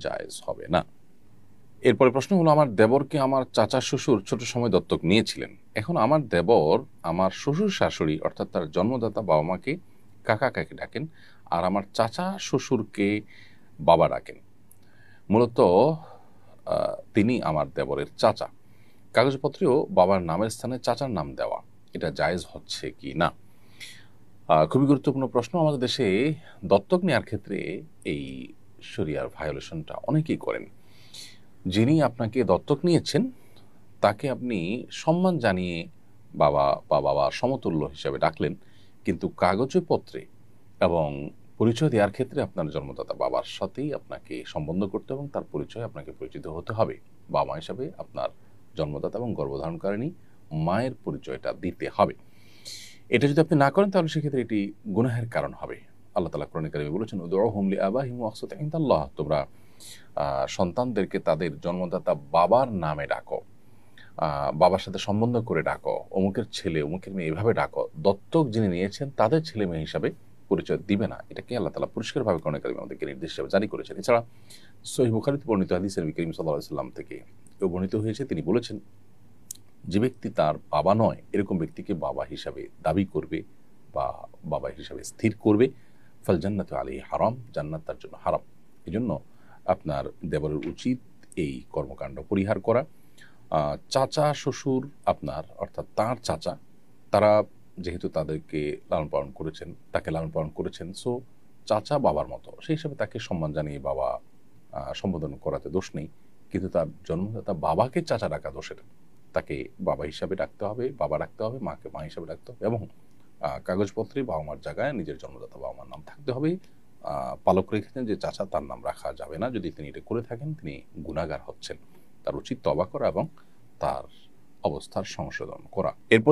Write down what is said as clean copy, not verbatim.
জায়েজ হবে না। এরপরে প্রশ্ন হলো, আমার দেবরকে আমার চাচা শ্বশুর ছোট সময় দত্তক নিয়েছিলেন। এখন আমার দেবর আমার শ্বশুর শাশুড়ি অর্থাৎ তার জন্মদাতা বাবা মাকে কাকা কাকি ডাকেন, আর আমার চাচা শ্বশুরকে বাবা ডাকেন। মূলত তিনি আমার দেবরের চাচা। কাগজপত্রেও বাবার নামের স্থানে চাচার নাম দেওয়া, এটা জায়েজ হচ্ছে কি না? খুবই গুরুত্বপূর্ণ প্রশ্ন। আমাদের দেশে দত্তক নেওয়ার ক্ষেত্রে এই শরিয়ার ভায়োলেশনটা অনেকেই করেন। যিনি আপনাকে দত্তক নিয়েছেন তাকে আপনি সম্মান জানিয়ে বাবা বা বাবার সমতুল্য হিসেবে ডাকলেন, কিন্তু কাগজপত্রে এবং পরিচয় দেওয়ার ক্ষেত্রে আপনার জন্মদাতা বাবার সাথেই আপনাকে সম্বন্ধ করতে এবং তার পরিচয় আপনাকে পরিচিত হতে হবে। বাবা মা হিসাবে আপনার জন্মদাতা এবং গর্ভধারণকারিণী মায়ের পরিচয়টা দিতে হবে। এটা যদি আপনি না করেন তাহলে সেক্ষেত্রে এটি গুনাহের কারণ হবে। আল্লাহ তাআলা কোরআনে কারিমে বলেছেন, উদউহুম লিআবাহিহিম ওয়া আকসাতু ইনদাল্লাহ, তোমরা সন্তানদেরকে তাদের জন্মদাতা বাবার নামে ডাকো, বাবার সাথে সম্বন্ধ করে ডাকো, অমুকের ছেলে অমুকের মেয়ে এভাবে ডাকো। দত্তক যিনি নিয়েছেন তাদের ছেলে মেয়ে হিসাবে পরিচয় দিবে না। এটাকে আল্লাহ তাআলা পরিষ্কারভাবে কোরআনে কারিমে আমাদেরকে নির্দেশ হিসেবে জারি করেছেন। এছাড়া সহিহ বুখারীতে বর্ণিত হাদিসে নবী করিম সাল্লাল্লাহু আলাইহি ওয়াসাল্লাম থেকে বর্ণিত হয়েছে, তিনি বলেছেন, যে ব্যক্তি তার বাবা নয় এরকম ব্যক্তিকে বাবা হিসাবে দাবি করবে বা বাবা হিসাবে স্থির করবে, ফাল জান্নাতু আলাইহি হারাম, জান্নাত তার জন্য হারাম। এজন্য আপনার দেবরের উচিত এই কর্মকাণ্ড পরিহার করা। চাচা শ্বশুর আপনার অর্থাৎ তার চাচা, তারা যেহেতু তাদেরকে লালন পালন করেছেন, তাকে লালন পালন করেছেন, সো চাচা বাবার মতো, সেই হিসাবে তাকে সম্মান জানিয়ে বাবা সম্বোধন করাতে দোষ নেই। কিন্তু তার জন্মদাতা বাবাকে চাচা ডাকা দোষের। তাকে বাবা হিসাবে ডাকতে হবে, বাবা ডাকতে হবে, মাকে মা হিসাবে ডাকতে হবে, এবং কাগজপত্রে বাবা মার জায়গায় নিজের জন্মদাতা বাবা মার নাম থাকতে হবে। পালক রেখেছেন যে চাচা, তার নাম রাখা যাবে না। যদি তিনি এটা করে থাকেন তিনি গুনাহগার হচ্ছেন। তার উচিত তওবা করা এবং তার অবস্থার সংশোধন করা। এরপর